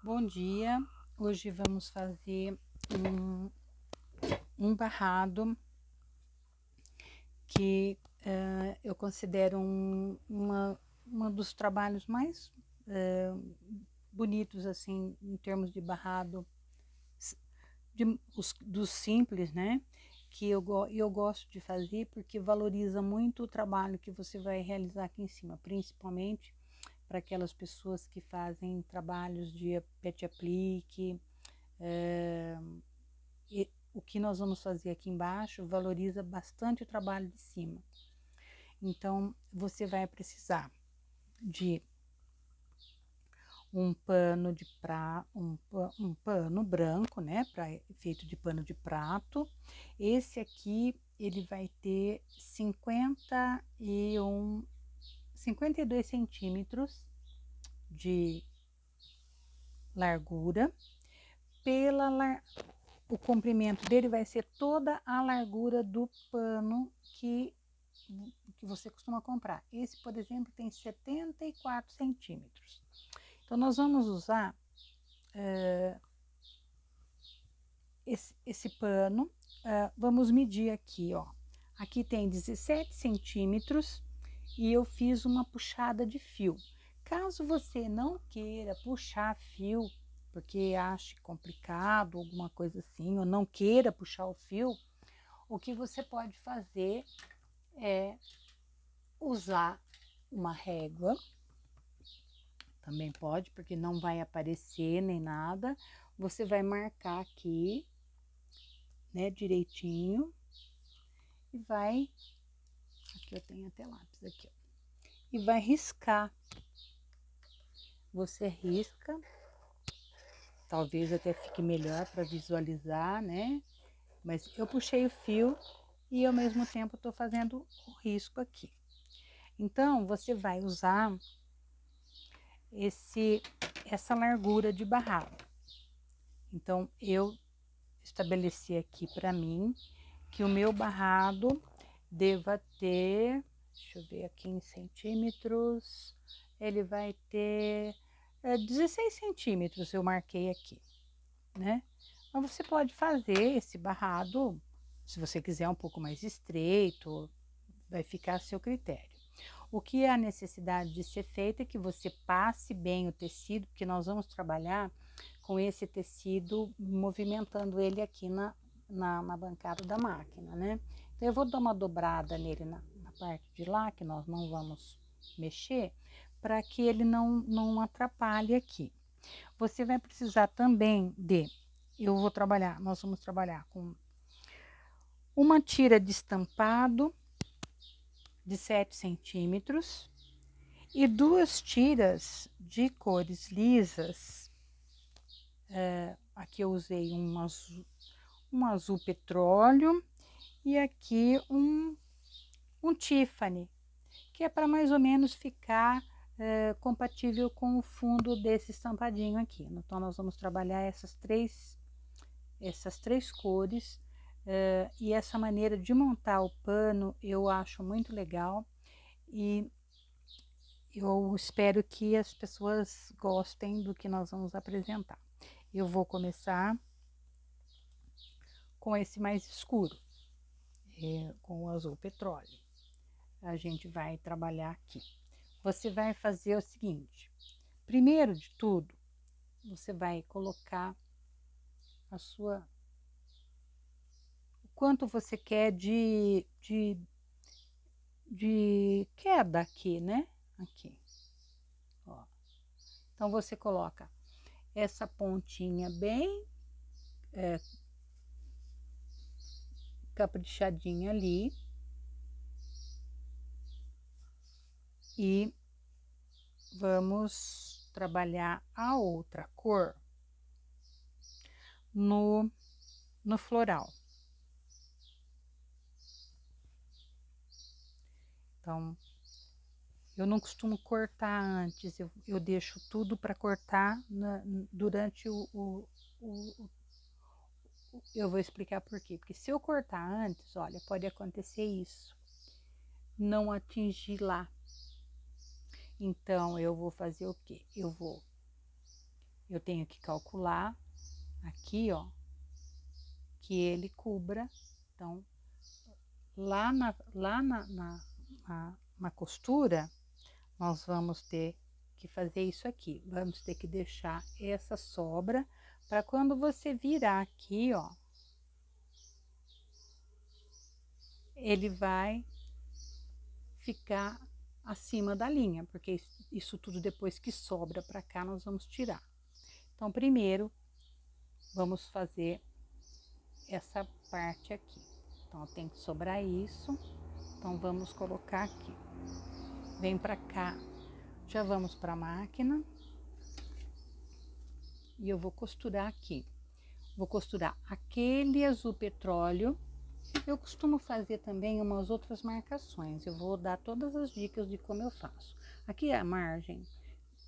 Bom dia, hoje vamos fazer um barrado que eu considero uma dos trabalhos mais bonitos assim em termos de barrado, dos simples, né? Que eu gosto de fazer porque valoriza muito o trabalho que você vai realizar aqui em cima, principalmente para aquelas pessoas que fazem trabalhos de pet aplique. O que nós vamos fazer aqui embaixo valoriza bastante o trabalho de cima. Então, você vai precisar de um pano um pano branco, né, feito de pano de prato. Esse aqui, ele vai ter 52 centímetros de largura. O comprimento dele vai ser toda a largura do pano que você costuma comprar. Esse, por exemplo, tem 74 centímetros. Então, nós vamos usar esse pano. Vamos medir aqui, ó. Aqui tem 17 centímetros e eu fiz uma puxada de fio. Caso você não queira puxar fio, porque ache complicado, alguma coisa assim, ou não queira puxar o fio, o que você pode fazer é usar uma régua. Também pode, porque não vai aparecer nem nada. Você vai marcar aqui, né, direitinho. E vai... Aqui eu tenho até lápis aqui, ó. E vai riscar. Você risca. Talvez até fique melhor para visualizar, né? Mas eu puxei o fio e ao mesmo tempo estou fazendo o risco aqui. Então, você vai usar essa largura de barrado. Então, eu estabeleci aqui para mim que o meu barrado deva ter, deixa eu ver aqui em centímetros, ele vai ter 16 centímetros, eu marquei aqui, né? Mas você pode fazer esse barrado, se você quiser um pouco mais estreito, vai ficar a seu critério. O que é a necessidade de ser feito é que você passe bem o tecido, porque nós vamos trabalhar com esse tecido, movimentando ele aqui na bancada da máquina, né? Então, eu vou dar uma dobrada nele na parte de lá, que nós não vamos mexer, para que ele não atrapalhe aqui. Você vai precisar também nós vamos trabalhar com uma tira de estampado de 7 centímetros e 2 tiras de cores lisas. Aqui eu usei um azul petróleo e aqui um Tiffany, que é para mais ou menos ficar compatível com o fundo desse estampadinho aqui. Então, nós vamos trabalhar essas três cores, e essa maneira de montar o pano eu acho muito legal e eu espero que as pessoas gostem do que nós vamos apresentar. Eu vou começar com esse mais escuro, com o azul petróleo. A gente vai trabalhar aqui. Você vai fazer o seguinte: primeiro de tudo, você vai colocar o quanto você quer de queda aqui, né? Aqui, ó. Então, você coloca essa pontinha bem caprichadinha ali. E vamos trabalhar a outra cor no floral. Então, eu não costumo cortar antes, eu deixo tudo para cortar durante eu vou explicar por quê. Porque se eu cortar antes, olha, pode acontecer isso, não atingir lá. Então, eu vou fazer o quê? Eu vou eu tenho que calcular aqui, ó, que ele cubra. Então, lá na costura, nós vamos ter que fazer isso aqui. Vamos ter que deixar essa sobra para quando você virar aqui, ó, ele vai ficar acima da linha, porque isso tudo depois que sobra para cá nós vamos tirar. Então, primeiro, vamos fazer essa parte aqui. Então, tem que sobrar isso. Então, vamos colocar aqui. Vem para cá. Já vamos para a máquina. E eu vou costurar aqui. Vou costurar aquele azul petróleo. Eu costumo fazer também umas outras marcações. Eu vou dar todas as dicas de como eu faço. Aqui é a margem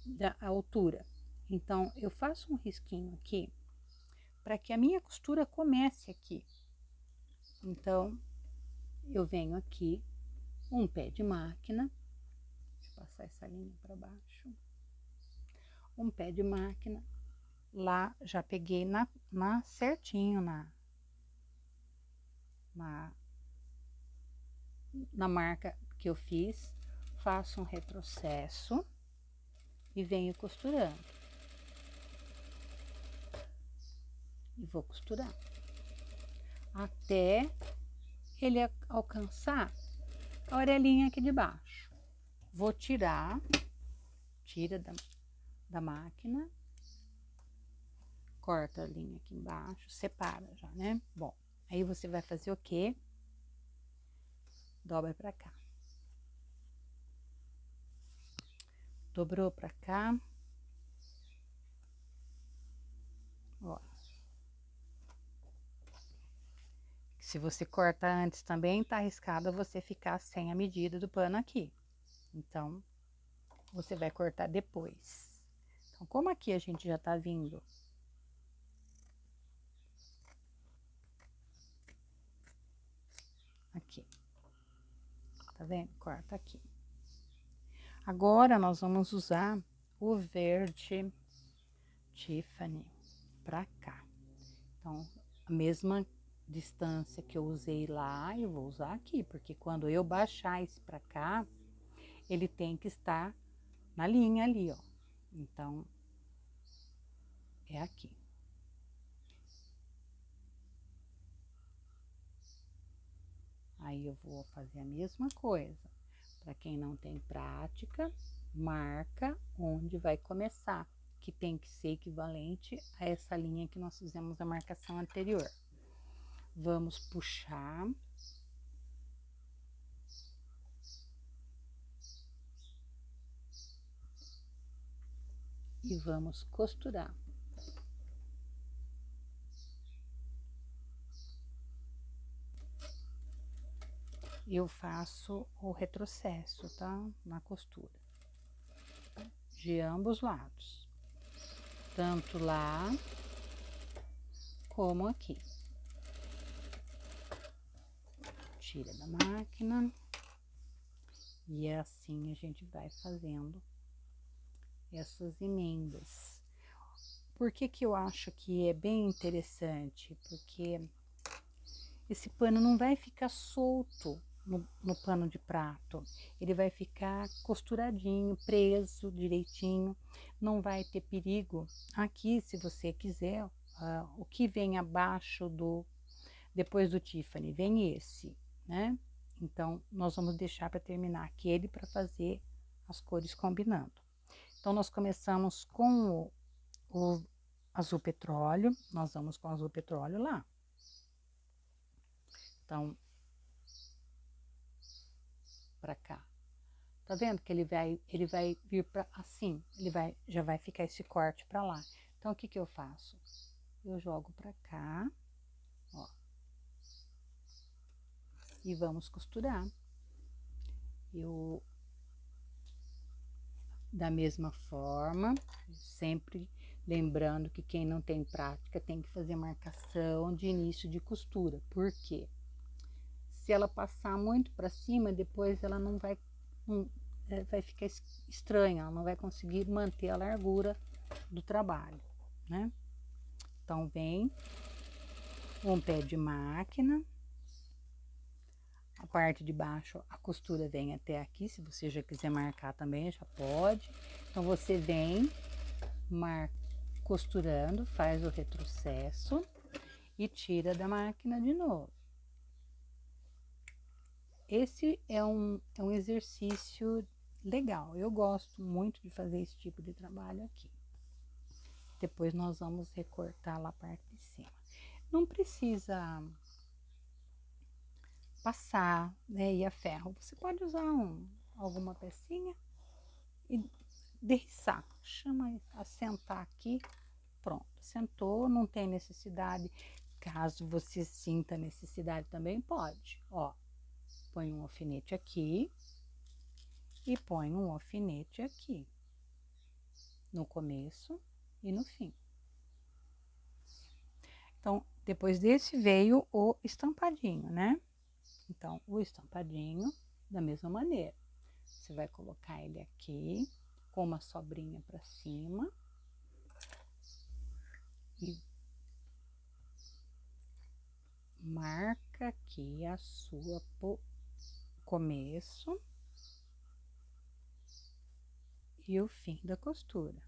da altura. Então, eu faço um risquinho aqui para que a minha costura comece aqui. Então, eu venho aqui, um pé de máquina. Deixa eu passar essa linha para baixo. Um pé de máquina. Lá, já peguei certinho na marca que eu fiz, faço um retrocesso e venho costurando. E vou costurar até ele alcançar a orelhinha aqui de baixo. Vou tirar, tira da máquina, corta a linha aqui embaixo, separa já, né? Bom, aí você vai fazer o quê? Dobra pra cá. Dobrou pra cá. Ó. Se você corta antes também, tá arriscado você ficar sem a medida do pano aqui. Então, você vai cortar depois. Então, como aqui a gente já tá vindo aqui, tá vendo? Corta aqui. Agora, nós vamos usar o verde Tiffany pra cá. Então, a mesma distância que eu usei lá, eu vou usar aqui, porque quando eu baixar esse pra cá, ele tem que estar na linha ali, ó. Então, é aqui. Aí eu vou fazer a mesma coisa. Para quem não tem prática, marca onde vai começar, que tem que ser equivalente a essa linha que nós fizemos a marcação anterior. Vamos puxar. E vamos costurar. Eu faço o retrocesso, tá? Na costura. De ambos lados. Tanto lá, como aqui. Tira da máquina. E assim a gente vai fazendo essas emendas. Por que que eu acho que é bem interessante? Porque esse pano não vai ficar solto no pano de prato. Ele vai ficar costuradinho, preso direitinho. Não vai ter perigo. Aqui, se você quiser, o que vem abaixo depois do Tiffany, vem esse, né? Então, nós vamos deixar para terminar aquele para fazer as cores combinando. Então, nós começamos com o azul petróleo, nós vamos com o azul petróleo lá. Então, para cá. Tá vendo que ele vai vir para assim, já vai ficar esse corte para lá. Então, o que que eu faço? Eu jogo para cá, ó. E vamos costurar. Da mesma forma, sempre lembrando que quem não tem prática tem que fazer marcação de início de costura. Por quê? Se ela passar muito para cima, depois ela não vai ficar estranha, ela não vai conseguir manter a largura do trabalho. né? Então, vem um pé de máquina, a parte de baixo, a costura vem até aqui, se você já quiser marcar também, já pode. Então, você vem costurando, faz o retrocesso e tira da máquina de novo. Esse é um exercício legal, eu gosto muito de fazer esse tipo de trabalho aqui. Depois nós vamos recortar lá a parte de cima. Não precisa passar, né, e a ferro. Você pode usar alguma pecinha e derriçar. Chama, assentar aqui, pronto. Sentou, não tem necessidade. Caso você sinta necessidade também, pode. Ó, põe um alfinete aqui e põe um alfinete aqui. No começo e no fim. Então, depois desse veio o estampadinho, né? Então, o estampadinho, da mesma maneira. Você vai colocar ele aqui, com uma sobrinha para cima. E marca aqui a sua começo e o fim da costura.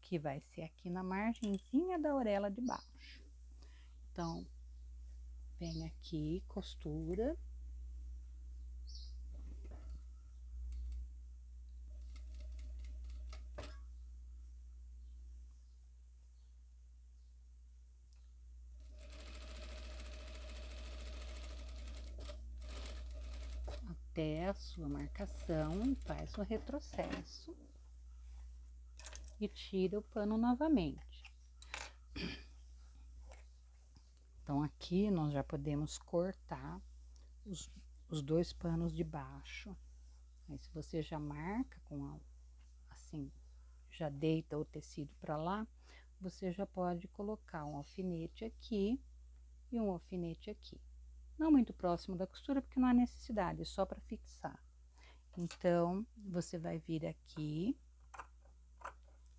Que vai ser aqui na margenzinha da orelha de baixo. Então, vem aqui, costura. Até a sua marcação, faz o retrocesso e tira o pano novamente. Então, aqui nós já podemos cortar os dois panos de baixo. Aí, se você já marca assim, já deita o tecido para lá, você já pode colocar um alfinete aqui e um alfinete aqui. Não muito próximo da costura, porque não há necessidade, é só para fixar. Então, você vai vir aqui.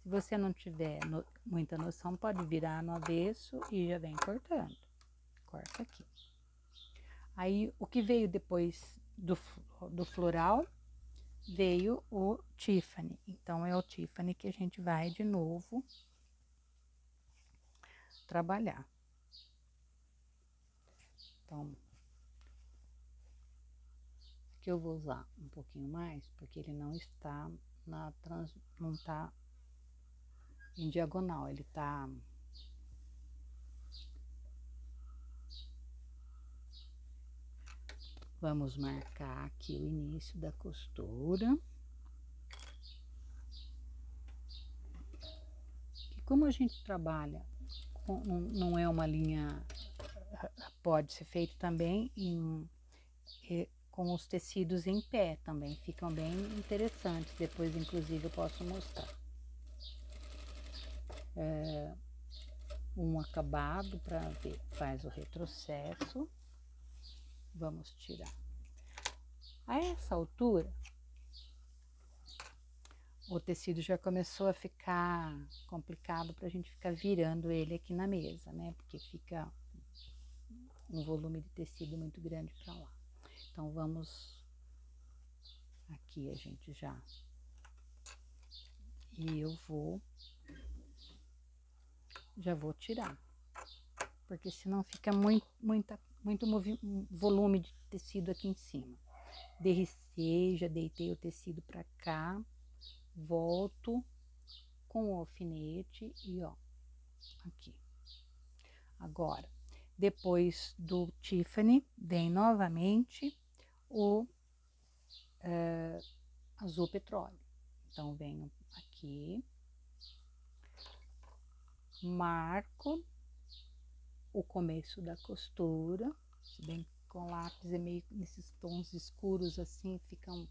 Se você não tiver muita noção, pode virar no avesso e já vem cortando. Corta aqui. Aí, o que veio depois do floral, veio o Tiffany. Então, é o Tiffany que a gente vai de novo trabalhar. Então, aqui eu vou usar um pouquinho mais, porque ele não está não tá em diagonal, ele tá... Vamos marcar aqui o início da costura. E como a gente trabalha, não é uma linha, pode ser feito também com os tecidos em pé também, ficam bem interessantes. Depois, inclusive, eu posso mostrar. Um acabado para ver, faz o retrocesso. Vamos tirar. A essa altura, o tecido já começou a ficar complicado para a gente ficar virando ele aqui na mesa, né? Porque fica um volume de tecido muito grande para lá. Então, vamos aqui, a gente já... E eu já vou tirar, porque senão fica muito volume de tecido aqui em cima. Derricei, já deitei o tecido para cá, volto com o alfinete e ó, aqui. Agora, depois do Tiffany, vem novamente o azul petróleo. Então, venho aqui, marco o começo da costura, se bem com lápis é meio nesses tons escuros assim, ficam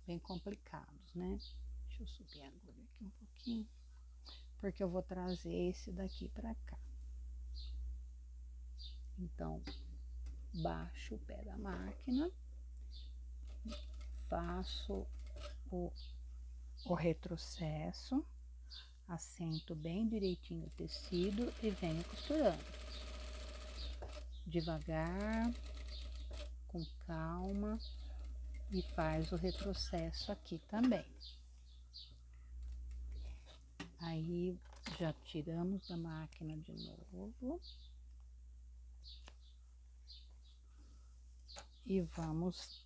bem complicados, né? Deixa eu subir a agulha aqui um pouquinho, porque eu vou trazer esse daqui pra cá. Então, baixo o pé da máquina, faço o retrocesso, Assento bem direitinho o tecido e venho costurando. Devagar, com calma, e faz o retrocesso aqui também. Aí, já tiramos da máquina de novo. E vamos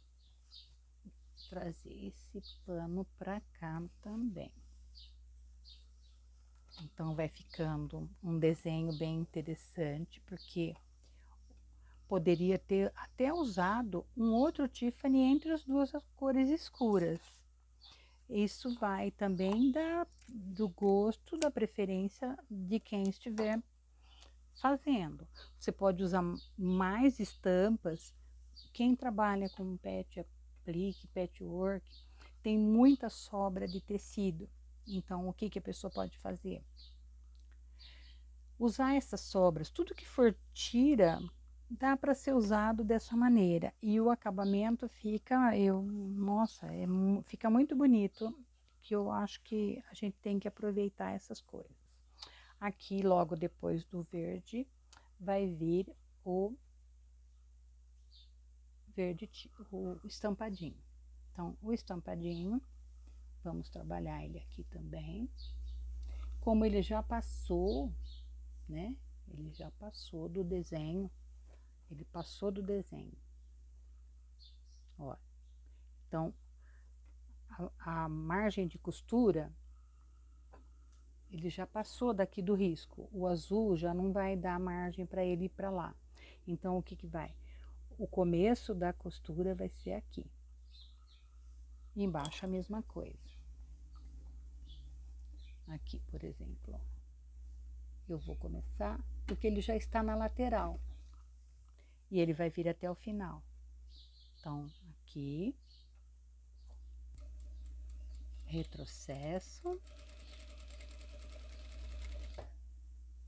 trazer esse pano pra cá também. Então, vai ficando um desenho bem interessante, porque poderia ter até usado um outro Tiffany entre as duas cores escuras. Isso vai também do gosto, da preferência de quem estiver fazendo. Você pode usar mais estampas. Quem trabalha com pet aplique, patchwork, tem muita sobra de tecido. Então, o que a pessoa pode fazer? Usar essas sobras, tudo que for tira, dá para ser usado dessa maneira. E o acabamento fica, nossa, fica muito bonito, que eu acho que a gente tem que aproveitar essas coisas. Aqui, logo depois do verde, vai vir o verde, o estampadinho. Então, o estampadinho, vamos trabalhar ele aqui também. Como ele já passou, né? Ele já passou do desenho. Ele passou do desenho. Ó. Então, a margem de costura, ele já passou daqui do risco. O azul já não vai dar margem para ele ir para lá. Então, o que que vai? O começo da costura vai ser aqui. Embaixo a mesma coisa. Aqui, por exemplo, ó. Eu vou começar, porque ele já está na lateral. E ele vai vir até o final. Então, aqui, retrocesso.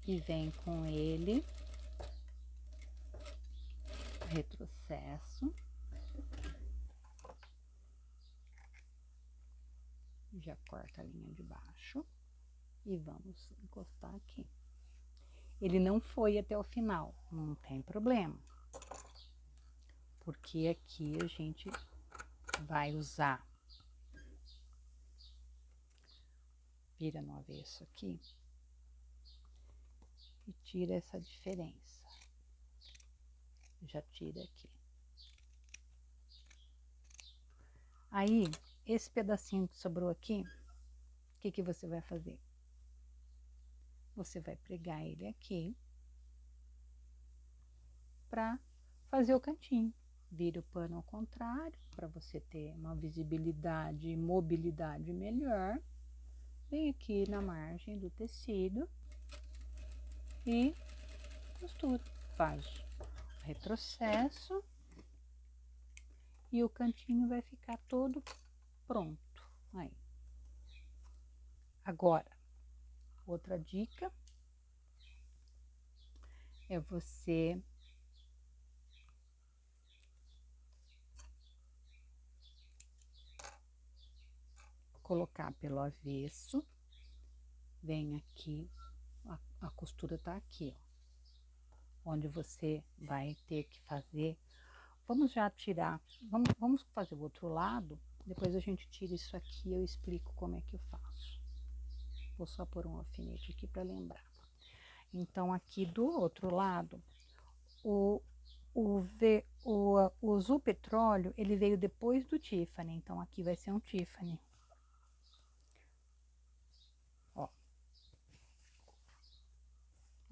E vem com ele, retrocesso. Já corta a linha de baixo. E vamos encostar aqui. Ele não foi até o final, não tem problema. Porque aqui a gente vai usar, vira no avesso aqui, e tira essa diferença. Já tira aqui. Aí, esse pedacinho que sobrou aqui, o que que você vai fazer? Você vai pregar ele aqui para fazer o cantinho. Vira o pano ao contrário, para você ter uma visibilidade e mobilidade melhor. Vem aqui na margem do tecido e costura. Faz o retrocesso e o cantinho vai ficar todo pronto. Aí. Agora, outra dica é você colocar pelo avesso, vem aqui, a costura tá aqui, ó, onde você vai ter que fazer. Vamos já tirar, vamos fazer o outro lado, depois a gente tira isso aqui e eu explico como é que eu faço. Vou só pôr um alfinete aqui para lembrar. Então, aqui do outro lado, o azul petróleo, ele veio depois do Tiffany, então aqui vai ser um Tiffany. Ó.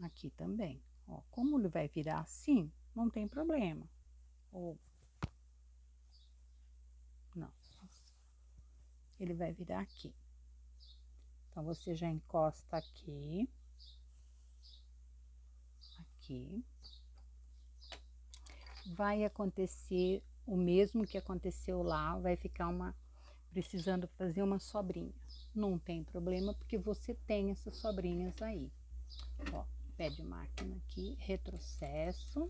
Aqui também, ó. Como ele vai virar assim, não tem problema. Ou não. Ele vai virar aqui. Então, você já encosta aqui. Aqui. Vai acontecer o mesmo que aconteceu lá, vai ficar precisando fazer uma sobrinha. Não tem problema, porque você tem essas sobrinhas aí. Ó, pé de máquina aqui, retrocesso.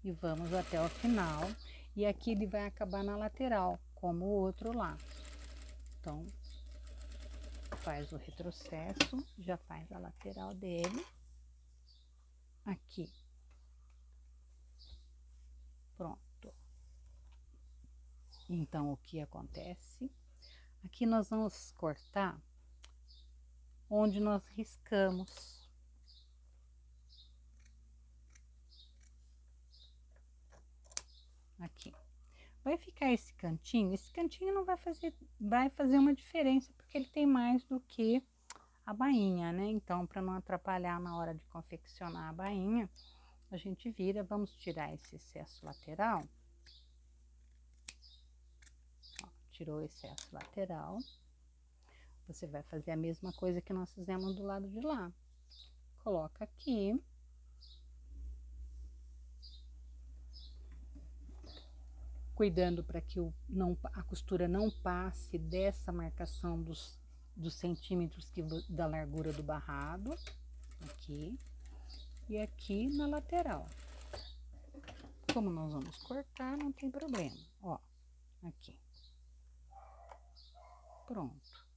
E vamos até o final. E aqui ele vai acabar na lateral, como o outro lá. Então, faz o retrocesso, já faz a lateral dele. Aqui. Pronto. Então, o que acontece? Aqui nós vamos cortar onde nós riscamos. Aqui. Vai ficar esse cantinho não vai fazer uma diferença, porque ele tem mais do que a bainha, né? Então, para não atrapalhar na hora de confeccionar a bainha, a gente vira, vamos tirar esse excesso lateral. Ó, tirou o excesso lateral. Você vai fazer a mesma coisa que nós fizemos do lado de lá. Coloca aqui. Cuidando para que a costura não passe dessa marcação dos centímetros da largura do barrado. Aqui. E aqui na lateral. Como nós vamos cortar, não tem problema. Ó, aqui. Pronto.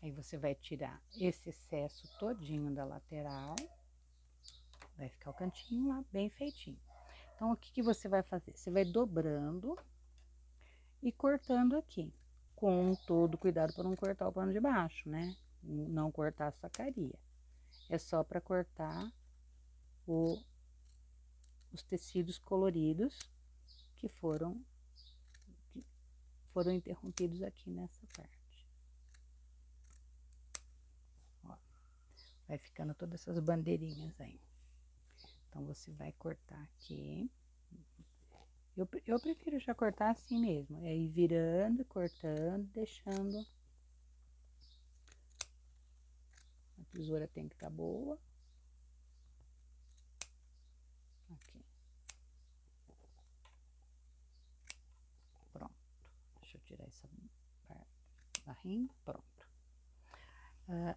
Aí você vai tirar esse excesso todinho da lateral. Vai ficar o cantinho lá bem feitinho. Então, o que você vai fazer? Você vai dobrando e cortando aqui. Com todo cuidado para não cortar o pano de baixo, né? Não cortar a sacaria. É só para cortar os tecidos coloridos que foram interrompidos aqui nessa parte. Ó, vai ficando todas essas bandeirinhas aí. Então, você vai cortar aqui. Eu prefiro já cortar assim mesmo. É ir virando, cortando, deixando. A tesoura tem que estar boa. Aqui. Pronto. Deixa eu tirar essa barrinha. Pronto.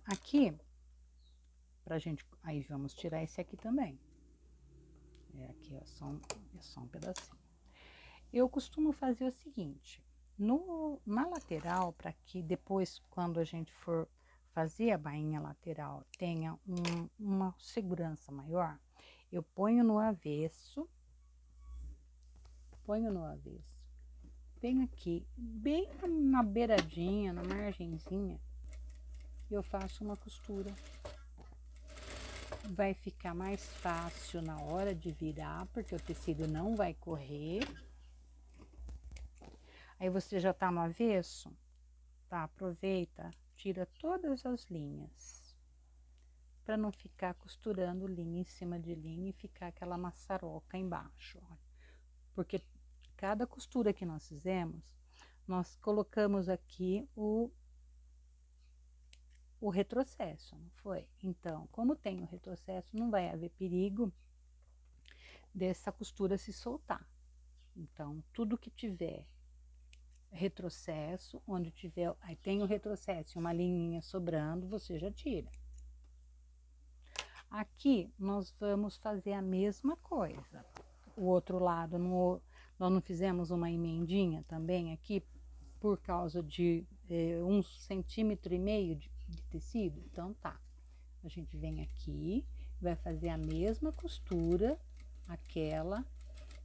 Aqui, pra gente... Aí, vamos tirar esse aqui também. Aqui, ó, é só um pedacinho. Eu costumo fazer o seguinte, na lateral, para que depois, quando a gente for fazer a bainha lateral, tenha uma segurança maior, eu ponho no avesso, venho aqui, bem na beiradinha, na margenzinha, eu faço uma costura. Vai ficar mais fácil na hora de virar, porque o tecido não vai correr. Aí você já tá no avesso, tá? Aproveita, tira todas as linhas, para não ficar costurando linha em cima de linha e ficar aquela maçaroca embaixo, ó. Porque cada costura que nós fizemos, nós colocamos aqui o retrocesso, não foi? Então, como tem o retrocesso, não vai haver perigo dessa costura se soltar. Então, tudo que tiver retrocesso, onde tiver, aí tem o retrocesso e uma linha sobrando, você já tira. Aqui nós vamos fazer a mesma coisa. O outro lado, nós não fizemos uma emendinha também aqui, por causa de 1,5 centímetro de tecido? Então tá, a gente vem aqui, vai fazer a mesma costura, aquela,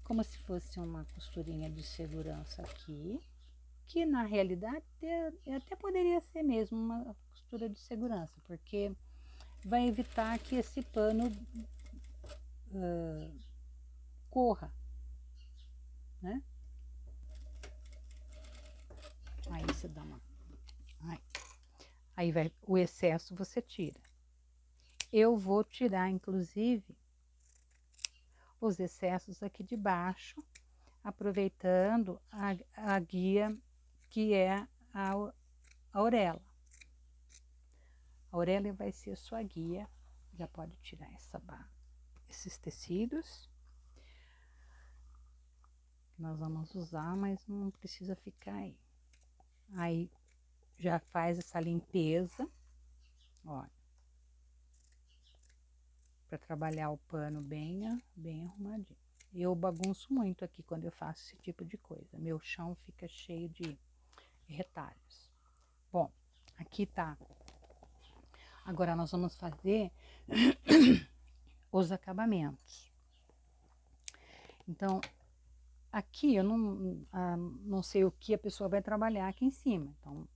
como se fosse uma costurinha de segurança aqui, que na realidade até poderia ser mesmo uma costura de segurança, porque vai evitar que esse pano corra, né? Aí você dá uma... Aí vai o excesso, você tira. Eu vou tirar, inclusive, os excessos aqui de baixo, aproveitando a guia que é a orelha. A orelha vai ser a sua guia. Já pode tirar esses tecidos. Nós vamos usar, mas não precisa ficar aí. Aí, já faz essa limpeza, ó, para trabalhar o pano bem arrumadinho. Eu bagunço muito aqui quando eu faço esse tipo de coisa. Meu chão fica cheio de retalhos. Bom, aqui tá Agora nós vamos fazer os acabamentos. Então, aqui eu não sei o que a pessoa vai trabalhar aqui em cima. Então,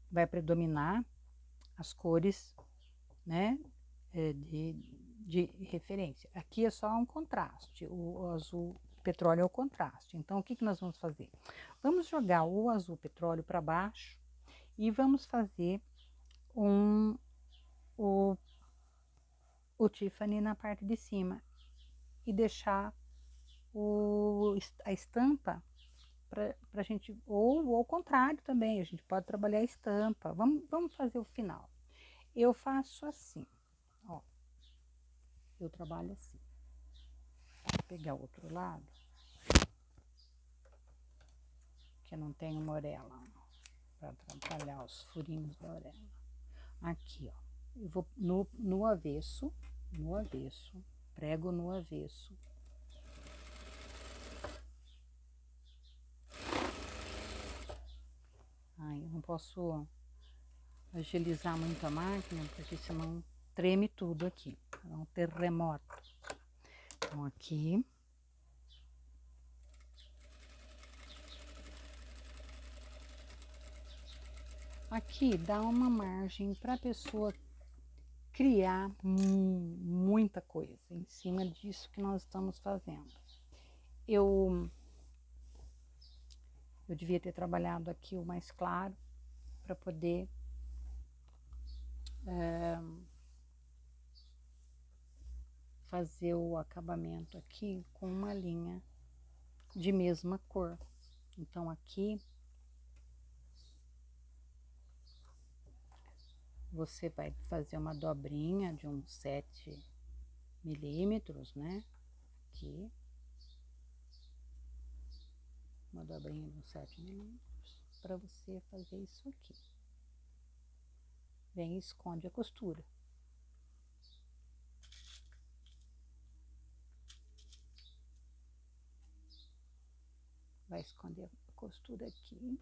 vai predominar as cores, né, de referência. Aqui é só um contraste, o azul petróleo é o contraste. Então, o que nós vamos fazer? Vamos jogar o azul petróleo para baixo e vamos fazer o Tiffany na parte de cima e deixar a estampa para a gente, ou ao contrário também, a gente pode trabalhar a estampa. Vamos fazer o final. Eu faço assim, ó, eu trabalho assim. Vou pegar o outro lado, que eu não tenho morela, para atrapalhar os furinhos da orelha. Aqui, ó, eu vou no avesso, prego no avesso. Ai, eu não posso agilizar muito a máquina, porque senão treme tudo aqui. É um terremoto. Então, aqui. Aqui dá uma margem para a pessoa criar muita coisa em cima disso que nós estamos fazendo. Eu devia ter trabalhado aqui o mais claro para poder fazer o acabamento aqui com uma linha de mesma cor. Então aqui você vai fazer uma dobrinha de uns 7 milímetros, né? Aqui. Uma dobrinha de uns 7 milímetros para você fazer isso aqui. Vem e esconde a costura. Vai esconder a costura aqui.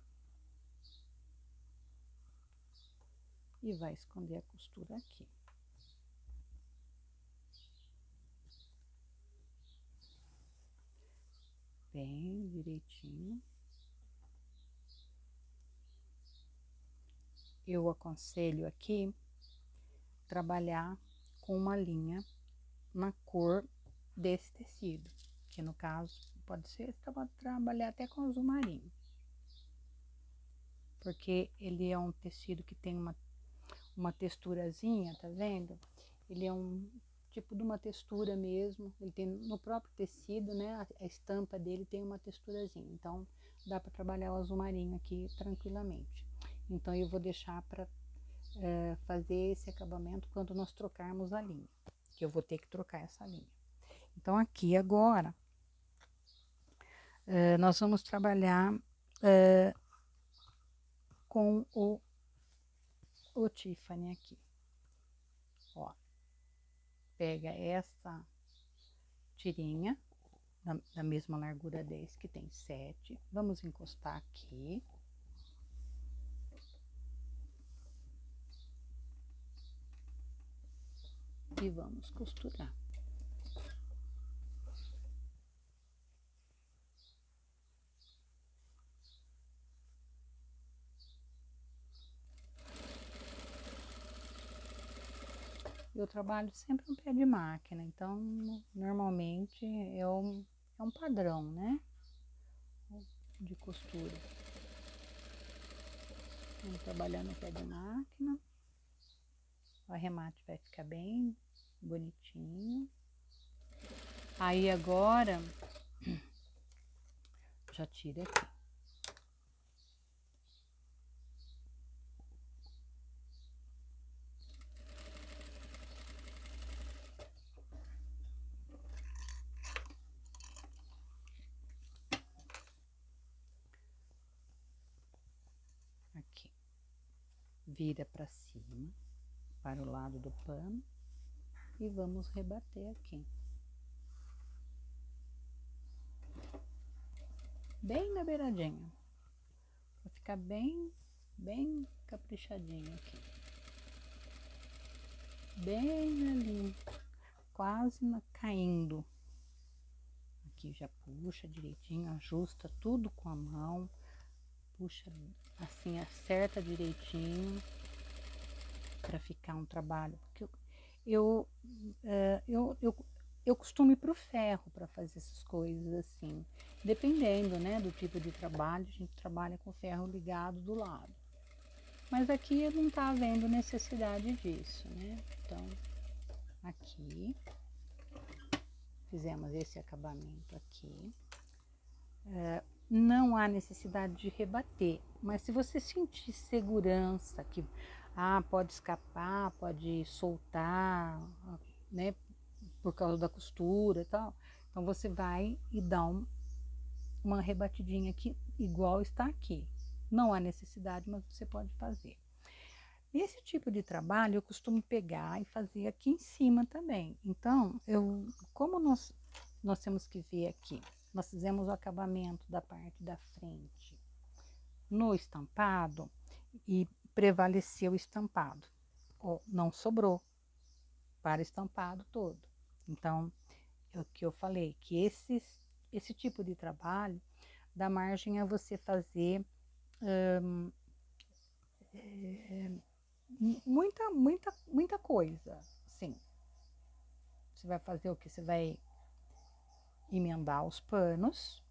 E vai esconder a costura aqui. Bem direitinho. Eu aconselho aqui trabalhar com uma linha na cor desse tecido, que no caso pode ser, você pode trabalhar até com azul marinho, porque ele é um tecido que tem uma texturazinha, tá vendo? Ele é um tipo de uma textura mesmo, ele tem no próprio tecido, né? A estampa dele tem uma texturazinha, então dá para trabalhar o azul marinho aqui tranquilamente. Então eu vou deixar para fazer esse acabamento quando nós trocarmos a linha, que eu vou ter que trocar essa linha. Então aqui agora nós vamos trabalhar com o Tiffany aqui. Ó, pega essa tirinha da mesma largura desse, que tem 7. Vamos encostar aqui. E vamos costurar. Eu trabalho sempre um pé de máquina, então normalmente é um padrão, né? De costura. Vamos trabalhar no pé de máquina. O arremate vai ficar bem bonitinho. Aí agora, já tira aqui. Aqui. Vira para cima, para o lado do pano. E vamos rebater aqui. Bem na beiradinha. Vai ficar bem caprichadinho aqui. bem ali, quase caindo. Aqui já puxa direitinho, ajusta tudo com a mão, puxa assim, acerta direitinho para ficar um trabalho. Porque eu, eu costumo ir pro ferro para fazer essas coisas assim, dependendo, né, do tipo de trabalho, a gente trabalha com o ferro ligado do lado. Mas aqui não tá havendo necessidade disso, né? Então, aqui, fizemos esse acabamento aqui. Não há necessidade de rebater, mas se você sentir segurança que pode escapar, pode soltar, né, por causa da costura e tal, então você vai e dá uma rebatidinha aqui, igual está aqui. Não há necessidade, mas você pode fazer. Esse tipo de trabalho eu costumo pegar e fazer aqui em cima também. Então, como nós temos que ver aqui, nós fizemos o acabamento da parte da frente no estampado e prevaleceu o estampado. Não sobrou para estampado todo. Então, é o que eu falei, que esse tipo de trabalho dá margem a você fazer muita coisa, sim. Você vai fazer o que? Você vai emendar os panos,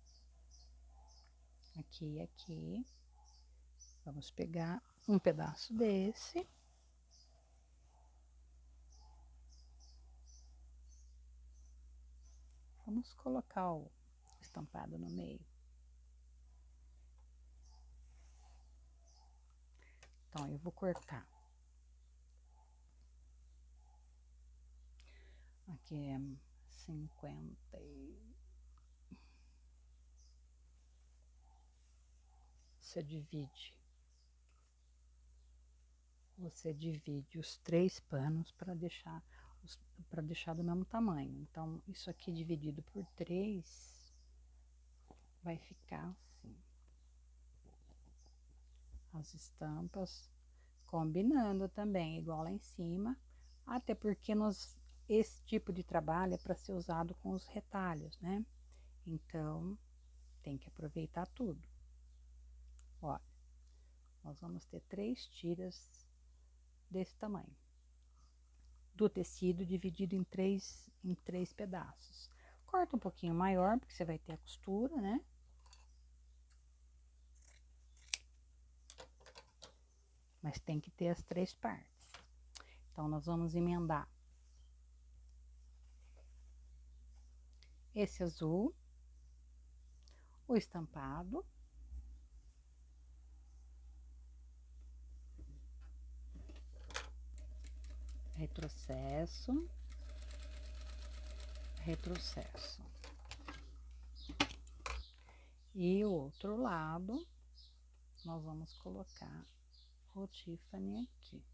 aqui e aqui. Vamos pegar um pedaço desse. Vamos colocar o estampado no meio. Então, eu vou cortar. Aqui é 50 você divide os 3 panos para deixar do mesmo tamanho. Então, isso aqui dividido por 3 vai ficar assim. As estampas combinando também, igual lá em cima, até porque esse tipo de trabalho é para ser usado com os retalhos, né? Então, tem que aproveitar tudo. Olha, nós vamos ter 3 tiras desse tamanho, do tecido dividido em três pedaços. Corta um pouquinho maior, porque você vai ter a costura, né? Mas tem que ter as 3 partes. Então, nós vamos emendar esse azul, o estampado, retrocesso, retrocesso. E o outro lado, nós vamos colocar o Tiffany aqui.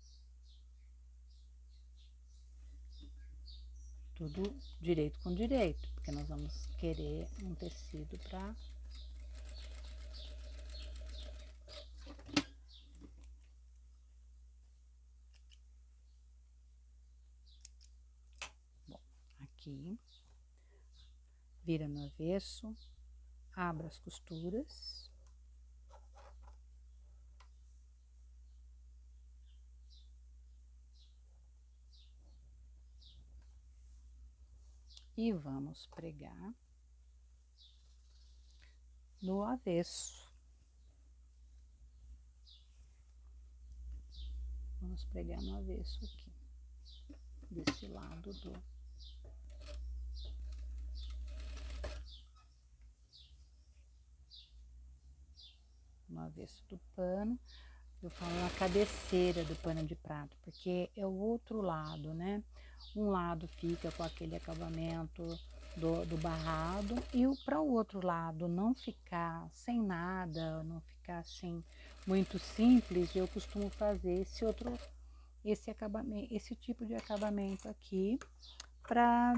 Tudo direito com direito, porque nós vamos querer um tecido para... Bom, aqui, vira no avesso, abra as costuras. E vamos pregar no avesso. Vamos pregar no avesso aqui, desse lado no avesso do pano. Eu falo na cabeceira do pano de prato, porque é o outro lado, né? Um lado fica com aquele acabamento do barrado e para o outro lado não ficar sem nada, não ficar assim muito simples, eu costumo fazer esse tipo de acabamento aqui para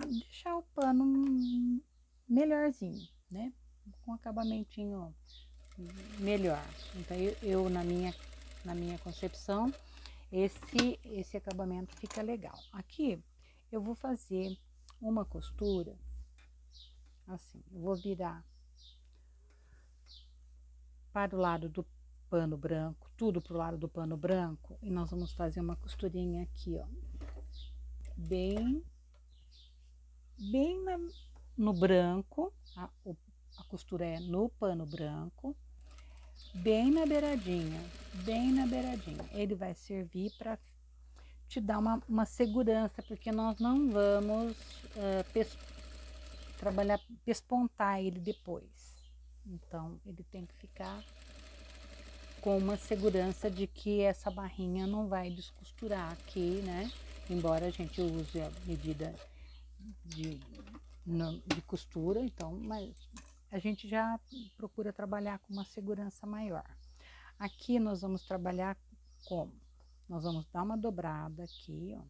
deixar o pano melhorzinho, né? Com acabamentinho melhor. Então, eu na minha concepção, esse acabamento fica legal. Aqui eu vou fazer uma costura assim, eu vou virar para o lado do pano branco, tudo pro lado do pano branco, e nós vamos fazer uma costurinha aqui, ó, bem no branco, a costura é no pano branco, bem na beiradinha, Ele vai servir para te dar uma segurança, porque nós não vamos pespontar ele depois. Então, ele tem que ficar com uma segurança de que essa barrinha não vai descosturar aqui, né? Embora a gente use a medida de costura, então, mas a gente já procura trabalhar com uma segurança maior. Aqui nós vamos trabalhar como? Nós vamos dar uma dobrada aqui, ó,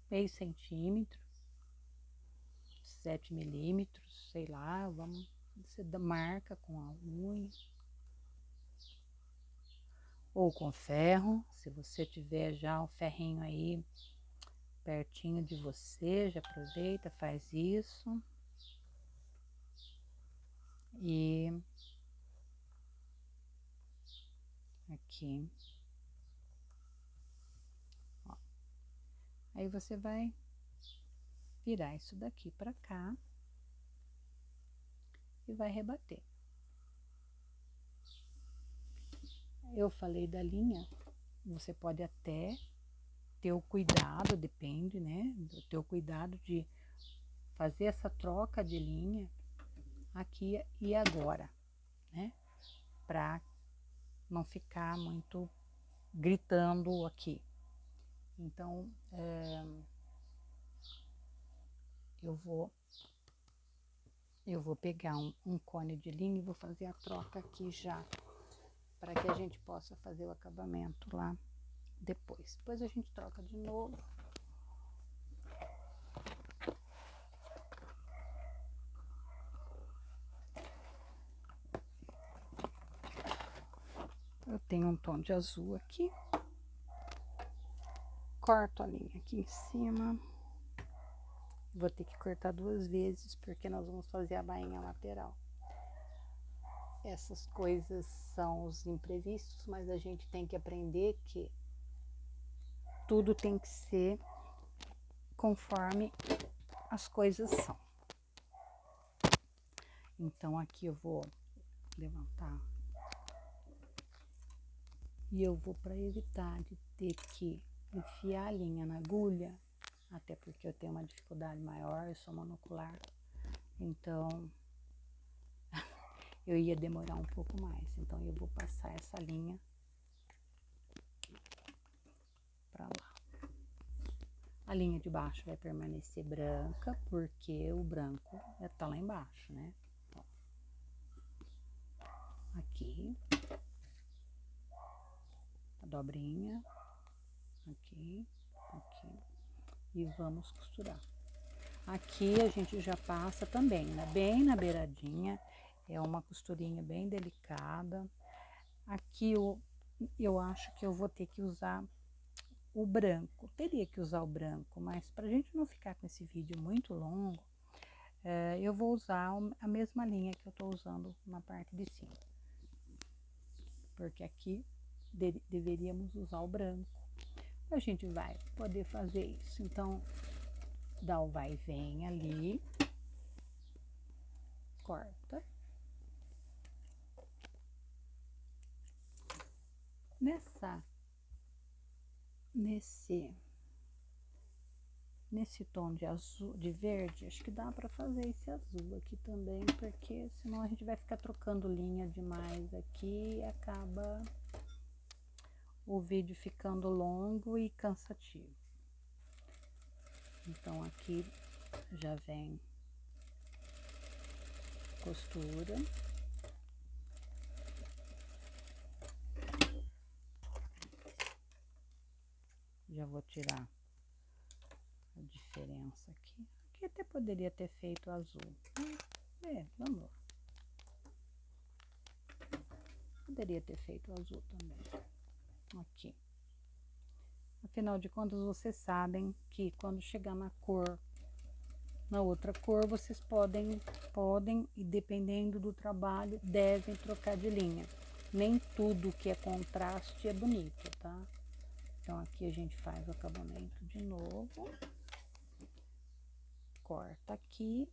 meio centímetro, 7 milímetros, sei lá, você marca com a unha ou com ferro, se você tiver já o ferrinho aí pertinho de você, já aproveita, faz isso. E aqui, ó. Aí você vai virar isso daqui para cá e vai rebater. Eu falei da linha, você pode até ter o cuidado, depende, né, do teu cuidado de fazer essa troca de linha aqui e agora, né, para não ficar muito gritando aqui. Então, eu vou pegar um cone de linha e vou fazer a troca aqui já, para que a gente possa fazer o acabamento lá depois. Depois a gente troca de novo. Eu tenho um tom de azul aqui. Corto a linha aqui em cima. Vou ter que cortar 2 vezes, porque nós vamos fazer a bainha lateral. Essas coisas são os imprevistos, mas a gente tem que aprender que tudo tem que ser conforme as coisas são. Então, aqui eu vou levantar. E eu vou, para evitar de ter que enfiar a linha na agulha, até porque eu tenho uma dificuldade maior, eu sou monocular, então eu ia demorar um pouco mais. Então eu vou passar essa linha para lá. A linha de baixo vai permanecer branca, porque o branco tá lá embaixo, né? Ó. Aqui, a dobrinha, aqui, aqui, e vamos costurar. Aqui a gente já passa também, né? Bem na beiradinha, é uma costurinha bem delicada. Aqui eu acho que eu vou ter que usar o branco, teria que usar o branco, mas pra gente não ficar com esse vídeo muito longo, eu vou usar a mesma linha que eu tô usando na parte de cima. Porque aqui deveríamos usar o branco. A gente vai poder fazer isso. Então, dá o vai e vem ali, corta. Nesse tom de azul, de verde, acho que dá para fazer esse azul aqui também, porque senão a gente vai ficar trocando linha demais aqui e acaba o vídeo ficando longo e cansativo. Então aqui já vem costura. Já vou tirar a diferença aqui. Aqui até poderia ter feito azul. Vamos lá. Poderia ter feito azul também. Afinal de contas, vocês sabem que quando chegar na outra cor, vocês podem, e dependendo do trabalho, devem trocar de linha. Nem tudo que é contraste é bonito, tá? Então, aqui a gente faz o acabamento de novo. Corta aqui.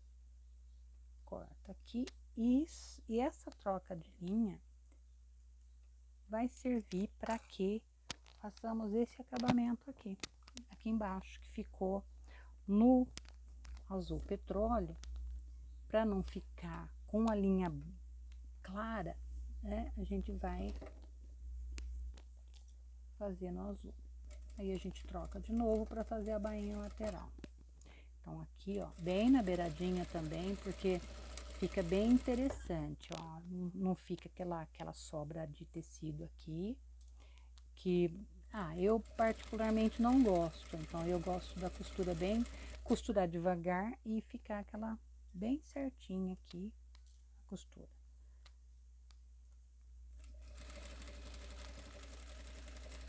E essa troca de linha vai servir para que façamos esse acabamento aqui embaixo, que ficou no azul petróleo, para não ficar com a linha clara, né? A gente vai fazer no azul. Aí a gente troca de novo para fazer a bainha lateral. Então aqui, ó, bem na beiradinha também, porque fica bem interessante, ó. Não fica aquela sobra de tecido aqui, que eu particularmente não gosto. Então eu gosto da costura costurar devagar e ficar aquela bem certinha aqui a costura.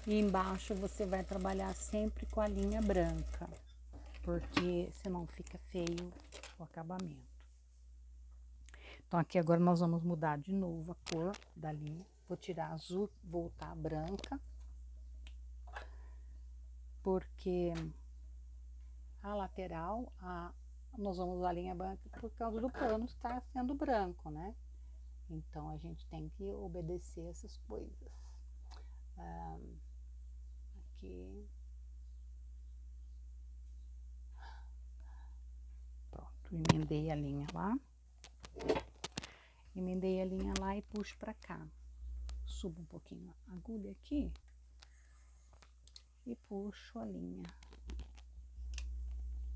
E embaixo você vai trabalhar sempre com a linha branca, porque senão fica feio o acabamento. Então aqui agora nós vamos mudar de novo a cor da linha. Vou tirar azul, voltar branca, porque a lateral, nós vamos usar a linha branca por causa do pano estar sendo branco, né? Então a gente tem que obedecer essas coisas. Aqui. Pronto, emendei a linha lá. E puxo pra cá. Subo um pouquinho a agulha aqui e puxo a linha.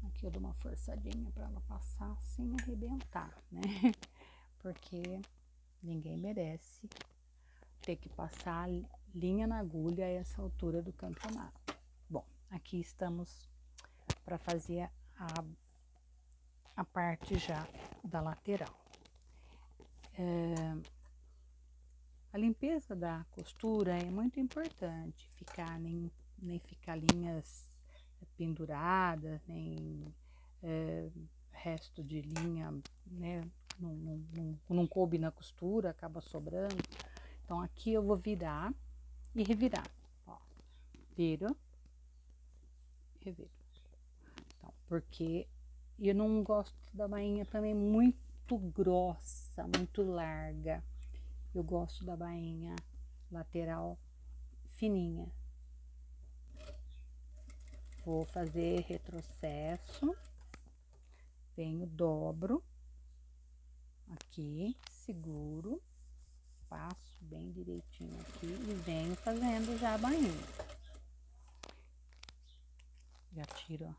Aqui eu dou uma forçadinha para ela passar sem arrebentar, né? Porque ninguém merece ter que passar linha na agulha a essa altura do campeonato. Bom, aqui estamos para fazer a parte já da lateral. A limpeza da costura é muito importante, nem ficar linhas penduradas, nem resto de linha, né, não coube na costura, acaba sobrando. Então aqui eu vou virar e revirar, ó, viro, reviro. Então, porque eu não gosto da bainha também muito grossa, muito larga. Eu gosto da bainha lateral fininha. Vou fazer retrocesso, venho, dobro aqui, seguro, passo bem direitinho aqui e venho fazendo já a bainha. Já tiro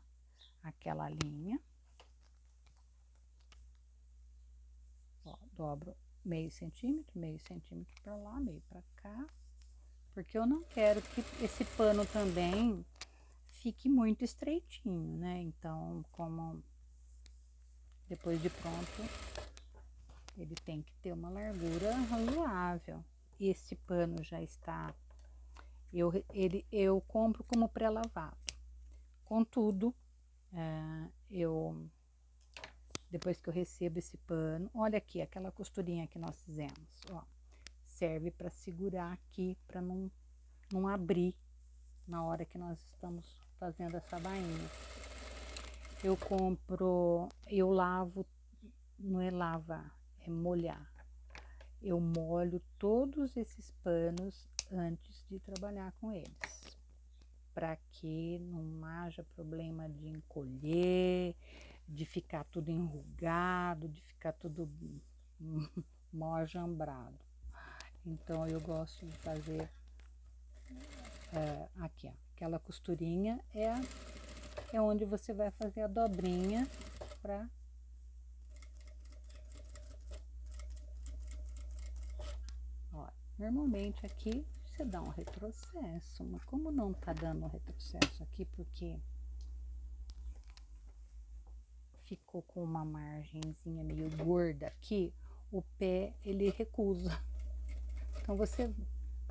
aquela linha, ó, dobro meio centímetro para lá, meio para cá, porque eu não quero que esse pano também fique muito estreitinho, né? Então, como depois de pronto, ele tem que ter uma largura razoável. Esse pano já está, eu compro como pré-lavado. Contudo, depois que eu recebo esse pano, olha aqui, aquela costurinha que nós fizemos, ó, serve para segurar aqui, para não abrir na hora que nós estamos fazendo essa bainha. Eu lavo, não é lavar, é molhar. Eu molho todos esses panos antes de trabalhar com eles, para que não haja problema de encolher, de ficar tudo enrugado, de ficar tudo mal ajambrado. Então eu gosto de fazer aqui, ó, aquela costurinha é onde você vai fazer a dobrinha para normalmente aqui você dá um retrocesso, mas como não tá dando retrocesso aqui, porque ficou com uma margenzinha meio gorda aqui, o pé ele recusa. Então você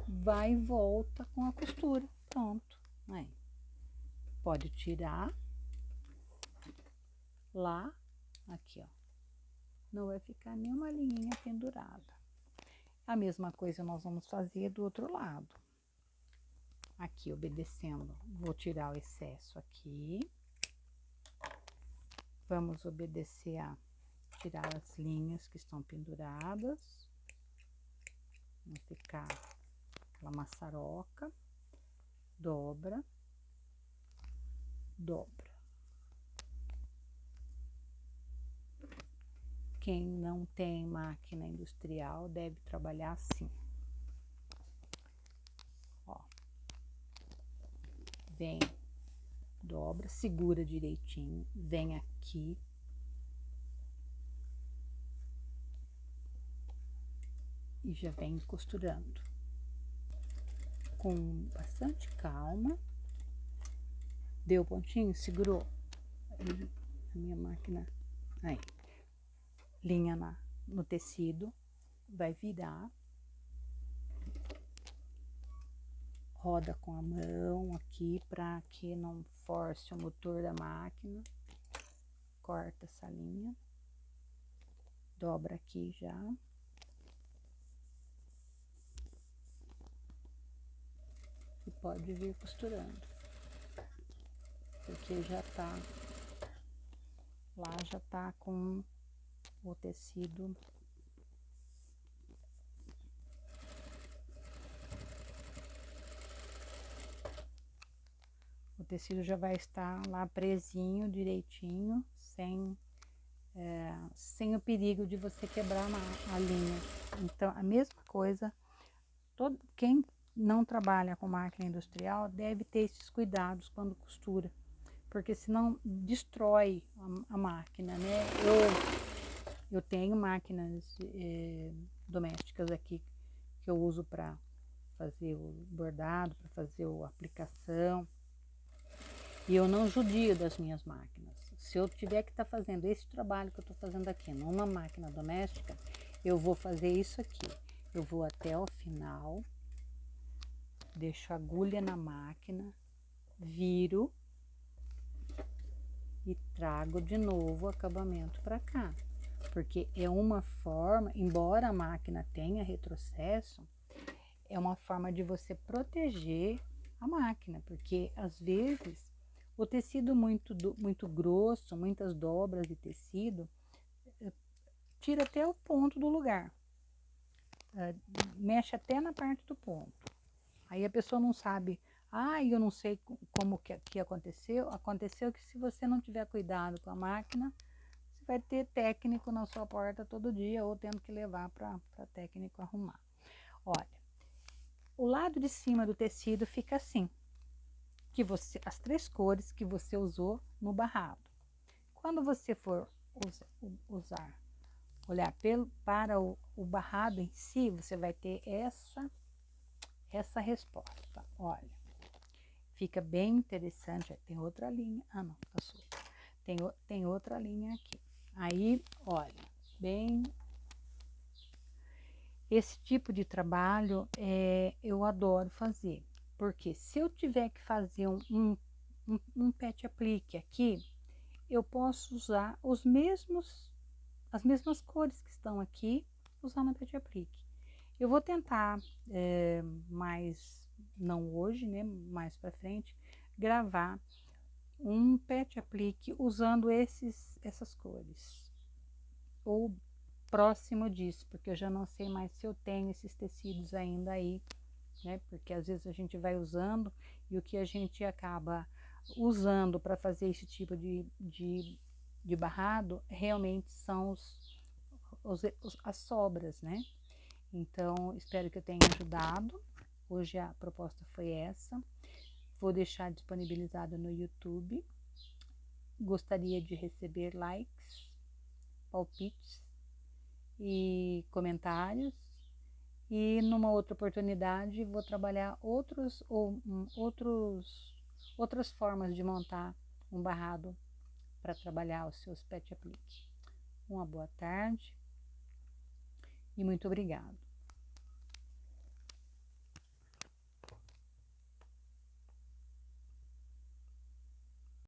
vai e volta com a costura, pronto, aí. pode tirar lá, aqui, ó. Não vai ficar nenhuma linha pendurada. A mesma coisa nós vamos fazer do outro lado. Aqui, obedecendo, vou tirar o excesso aqui. Vamos obedecer a tirar as linhas que estão penduradas. Não ficar aquela maçaroca. Dobra, dobra. Quem não tem máquina industrial deve trabalhar assim. Ó. Vem, dobra, segura direitinho, vem aqui. E já vem costurando. Com bastante calma. Deu pontinho, segurou. Aí, a minha máquina, aí, linha no tecido, vai virar. Roda com a mão aqui para que não force o motor da máquina. Corta essa linha. Dobra aqui já. E pode vir costurando. Porque já tá, lá já tá com o tecido. O tecido já vai estar lá presinho, direitinho, sem o perigo de você quebrar a linha. Então, a mesma coisa, quem não trabalha com máquina industrial deve ter esses cuidados quando costura, porque senão destrói a máquina, né? Eu tenho máquinas domésticas aqui que eu uso para fazer o bordado, para fazer a aplicação. E eu não judio das minhas máquinas. Se eu tiver que estar fazendo esse trabalho que eu estou fazendo aqui numa máquina doméstica, eu vou fazer isso aqui. Eu vou até o final, deixo a agulha na máquina, viro e trago de novo o acabamento para cá. Porque é uma forma, embora a máquina tenha retrocesso, é uma forma de você proteger a máquina, porque às vezes o tecido muito grosso, muitas dobras de tecido, tira até o ponto do lugar, mexe até na parte do ponto. Aí a pessoa não sabe, eu não sei como que aconteceu. Aconteceu que se você não tiver cuidado com a máquina, você vai ter técnico na sua porta todo dia, ou tendo que levar para técnico arrumar. Olha, o lado de cima do tecido fica assim, as 3 cores que você usou no barrado. Quando você for olhar para o barrado em si, você vai ter essa resposta. Olha, fica bem interessante. Tem outra linha. Não, tá solto. Tem outra linha aqui. Aí, olha, esse tipo de trabalho eu adoro fazer. Porque se eu tiver que fazer um pet aplique aqui, eu posso usar as mesmas cores que estão aqui, usar no pet aplique. Eu vou tentar, não hoje, né, mais para frente, gravar um pet aplique usando essas cores. Ou próximo disso, porque eu já não sei mais se eu tenho esses tecidos ainda aí, né? Porque às vezes a gente vai usando e o que a gente acaba usando para fazer esse tipo de barrado realmente são as sobras, né? Então, espero que eu tenha ajudado. Hoje a proposta foi essa. Vou deixar disponibilizado no YouTube. Gostaria de receber likes, palpites e comentários. E numa outra oportunidade vou trabalhar outras formas de montar um barrado para trabalhar os seus pet aplique. Uma boa tarde e muito obrigado.